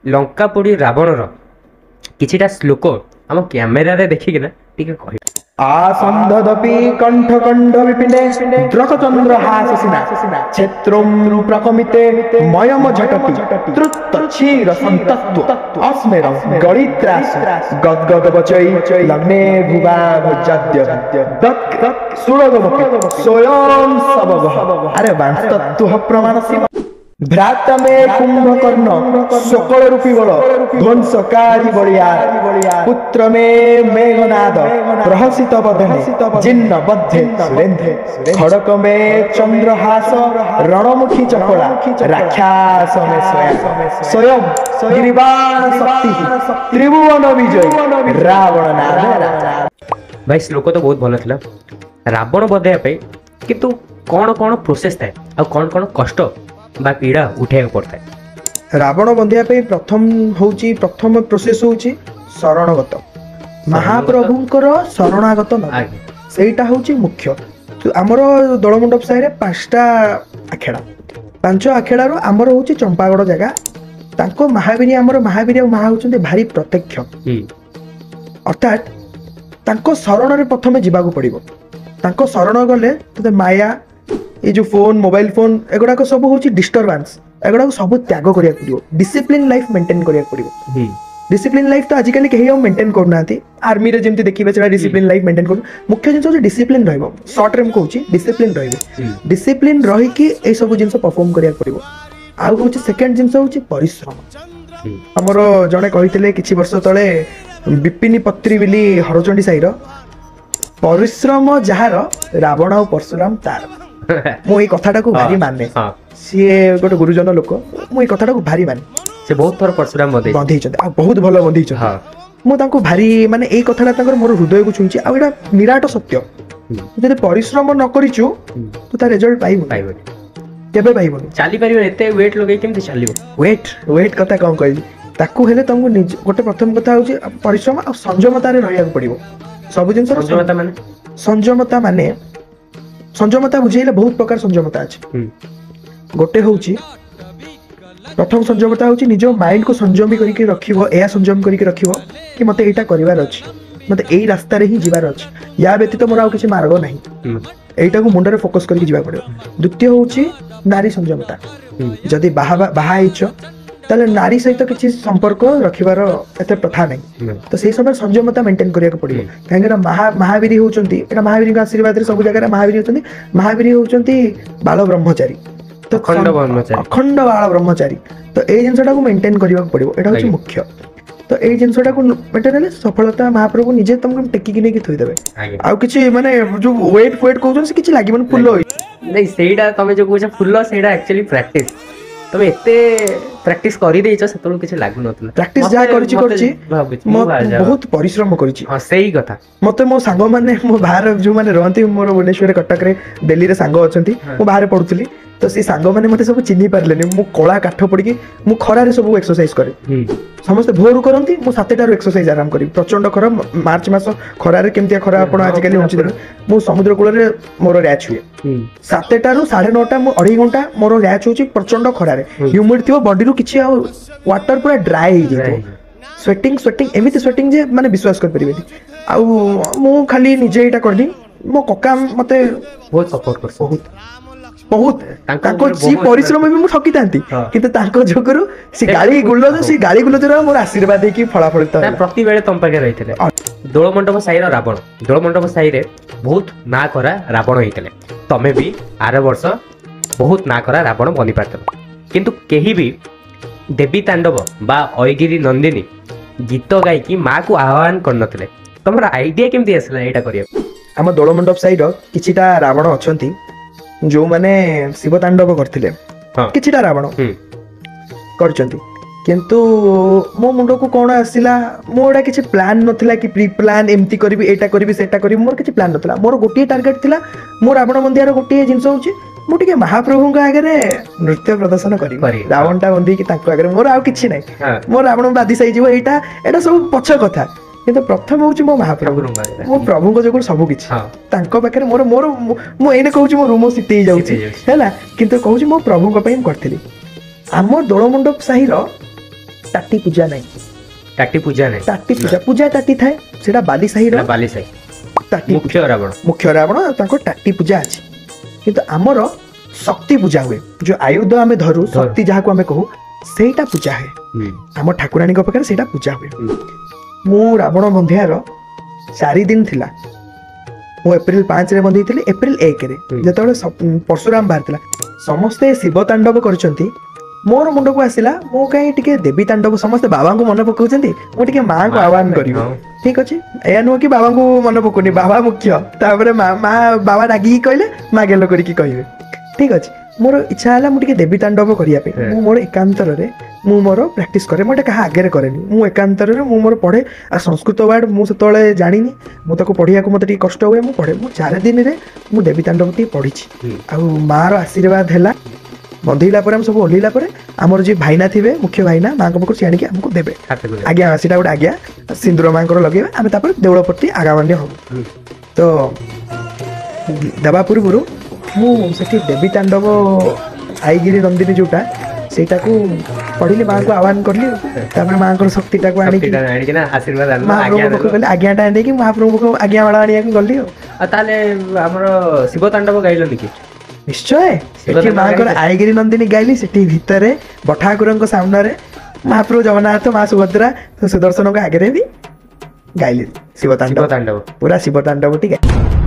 लंका पोड़ी रावणर किछिटा श्लोक आम कैमेरा रे देखिकिना टिके कहि आसंधदपि कंठ विपिने द्रकचंद्र हाससिना क्षेत्रं प्रकमिते मयम झटति तृत्तक्षीर संतत्व अस्मेरं गणित्रास गदगद बचै लग्ने भुवा भजद्य दत् सुरगमपि स्वयं सबवः अरे वास्तत्व प्रमाणसी भ्राता में कुंभकर्ण सकल रूपी बल ध्वंसकारी बलिया पुत्र में मेघनाद प्रहसित बदने जिन्न बद्धे सुरेंद्रे खड़क में चंद्रहास रणमुखी चपला राक्षस में स्वयं गिरिबाण शक्ति त्रिभुवन विजय रावण नाम। भाई श्लोक तो बहुत भल था रावण बधाया किंतु कौन कौन प्रोसेस थाए आ कौन कौन कष्ट बा पीड़ा उठे पड़ता है। रावण बंधिया प्रथम प्रोसेस होची शरणगत महाप्रभुंकर शरणागत सेटा होची मुख्य। तो आमर दलमंडप साइरे पांचटा आखेड़ा पांच आखेड़ा रो आमर होची चंपागड़ जगह तांको महावीर आमर महावीर महा होचंते भारी प्रत्यक्ष अर्थात तांको शरण रे प्रथमे जिबाकू पड़िबो। तांको शरण गले तते माया ये जो फोन मोबाइल फोन एगुड़ा सब हूँ डिस्टर्बांस एगुड़ा सब त्याग करिया पड़िबो। डिसिप्लिन लाइफ मेंटेन करिया पड़िबो। डिसिप्लिन लाइफ तो आजिकल कहीं मेंटेन करना आर्मी रे जेमती देखिबे सेटा डिसिप्लिन लाइफ मेंटेन कर मुख्य जिंस डिसिप्लिन रहइबो। शॉर्ट रे कहूँ डिसिप्लिन रहइबो डिसिप्लिन रही कि ए सब जिंस परफॉर्म करिया पड़िबो। आउ हूँ सेकंड जिंस हूँ परिश्रम। हमर जने कहितले किछि वर्ष तळे विपिनी पत्री बिली हरचंडी साइर परिश्रम जहार रावण और परशुराम तार मु ए कथाटा को भारी माने सी गोटे गुरुजन लोक मु ए कथाटा को भारी माने से बहुत थोर परशुराम बंधे आ बहुत भल बंधे मु तांको भारी माने ए कथाटा तांकर मोर हृदय को छुंची आ एटा निराट सत्य जदि परिश्रम न करिचु तो ता रिजल्ट पाइबो केबे पाइबो चाली परिबो एते वेट लगे केमति चालिबो वेट कथा कोन कहली ताकू हेले तुमको गोटे प्रथम कथा होची परिश्रम आ संयमता रे रहिया पड़िबो। सब जिंस संयमता माने संयमता बुझेले बहुत प्रकार संयमता अछि। गोटे होची प्रथम संयमता होची निज माइंड को संयमी करिके रखिबो एया संयम करिके रखिबो कि मते एटा करिवार अछि मते एई रास्ता रे ही जिवार अछि या व्यतीत मोर आ किछि मार्ग नाही एटा को मुंडरे फोकस करिके जिवा पड़िबो। द्वितीय होची नारी संयमता जदि बाहा आइछ ताले नारी सहित किछि संपर्क रखिबार एते प्रथा नहीं तो सेही समय संयमता मेंटेन करिया पड़िबो। काहेकि महावीर होचंती एटा महावीर के आशीर्वाद रे सब जगह महावीर होचंती महावीर होचंती बाल ब्रह्मचारी तो अखंड बाल ब्रह्मचारी तो ए जिंसटा को मेंटेन करिया पड़िबो एटा होची मुख्य। तो ए जिंसटा को मेंटेन हेले सफलता महाप्रभु निजे तुमको टेकी किने की थोई देबे आ किछि माने जो वेट कहउछन से किछि लागि माने फुल्ल होई नहीं सेटा तमे जो कहछ फुल्ल सेटा एक्चुअली प्रैक्टिस तमे एते प्रैक्टिस करि देइछ सेतलो किछि लागु नथला प्रैक्टिस जा करछि बहुत परिश्रम करछि। हां सही कथा मते मो सांग माने मो बाहर जो माने रहंती मोर भुवनेश्वर कटक रे दिल्ली रे सांग अछंती मो बाहर पढुतली तो से सांग माने मते सब चिन्ही पारलेनी मु कोला काठ पड़ी मु खरा रे सब एक्सरसाइज करे समस्त भोर करंती मु 7टा रो एक्सरसाइज आराम करी प्रचंड खरा मार्च मास खरा रे केमतिया खरा आपण आज काली होछि मु समुद्र कूल रे मोर रैच हुए 7टा रो 9:30 मु 2.5 घंटा मोर रैच होछि प्रचंड खरा रे ह्यूमिड थियो बॉडी रो किछि आ वाटर पूरा ड्राई हो जातो स्वेटिंग एमिति स्वेटिंग जे माने विश्वास कर परिबे आ मु खाली निजे एटा करली मो कका मते बहुत सपोर्ट कर बहुत ताको जी परिश्रम भी मु ठकी तांती किंतु ताको जोगरु सी गाली गुलो रो मोर आशीर्वाद दे की फलाफल त प्रति बेले तम पाके रहितले दोलमंडप साइर रावण दोलमंडप साइरे बहुत ना करा रावण होइतले तमे भी आर वर्ष बहुत ना करा रावण बनि पारतलो किंतु केही भी देवी तांडव बा ऐगिरी नंदिनी गीत गायकी माँ को आह्वान करनथिले तमरा आइडिया केमती आसला एटा करिया हम दोलमंडप साइड किछिटा रावण अछंती जो माने शिव तांडव करथिले किछिटा रावण करचंती किंतु मो मुंडो को कोन आसिला मोडा किछि प्लान नथिला कि प्री प्लान एमती करबी एटा करबी सेटा करबी मोर किछि प्लान नथिला मोर गोटिए टार्गेट थिला मोर रावण बंदियार गोटिए जिंस होची मु टिके महाप्रभु का आगे नृत्य प्रदर्शन करी रावणटा बंदी कि ताको आगे मोर आ किछि नै मोर रावण बादी सही जीव एटा एटा सब पछ कथा किंतु प्रथम होची मो महाप्रभु मो प्रभु को जगो सब किछि तांको पाखरे मोर मोर मु एने कहूची मो रूम सिटी जाउची हैला किंतु कहूची मो प्रभु को पई करथिली हमर दोलमंडप साहिर टाटी पूजा नहीं टाटी पूजा नहीं टाटी पूजा पूजा टाटी थाए सेटा बाली साही रो बाली साई टाटी मुख्य रावण मुख्य रावण ताको टाटी पूजा अछि किंतु हमर शक्ति पूजा हुए जो आयुध आमे धरू शक्ति जहा को आमे कहू सेटा पूजा है हम ठाकुरानी को पाखरे सेटा पूजा हुए मु रावण बंधियार 4 दिन थिला मु एप्रिल 5 रे बंधी थिली एप्रिल 1 रे जेतबेले परशुराम बाहर थिला समस्ते शिव तांडव करचंती मोर मुंड को आसिला मु कहीं टिके देवी तांडव समस्त बाबा को मन पकाउचंती मु टिके मां को आह्वान करियो ठीक अछि एया नो कि बाबा को मन पकोनी बाबा मुख्य तापरे मां बाबा रागी कहले मां गेलो करी की कहिवे ठीक अछि मोर इच्छा हला मु टिके देवी तांडव करिया पे मु मोर एकांतर रे मु मोर प्रैक्टिस करे मोटे कहा आगे करेनी मु एकांतर रे मु मोर पढ़े आ संस्कृत वर्ड मु सतोले जानिनी मु ताको पढ़िया को मते टिके कष्ट हुए मु पढ़े मु 4 दिन रे मु देवी तांडव टी पढ़िछि आ मां रो आशीर्वाद हैला बंधेला पर हम सब ओलीला पर हमर जे भाईना थिबे मुख्य भाईना मां को पकर सियाणी के हमको देबे आज्ञा सीटा गोटे आज्ञा सिंदूर मां को लगेबे आमे तापर देवळपट्टी आगामान्य हो तो दबा पूर्व मु सेठी देवी तांडव आईगिरी नंदिनी जोटा सेटा को पढ़िली मां को आह्वान करली तापर मां को शक्तिटा को आनी कि ना आशीर्वाद आज्ञा आज्ञाटा आनी कि महाप्रभु को आज्ञा वाला आनिया को गली आ ताले हमर शिव तांडव गाइलो निकी निश्चय सेठी मांकर आईगिरी नंदिनी गाइली सेठी भितरे बठाकुरंक सामने रे महाप्रभु जगन्नाथ मां सुभद्रा सुदर्शन को आगे भी गाइली शिव तांडव पूरा शिव तांडव ठीक है।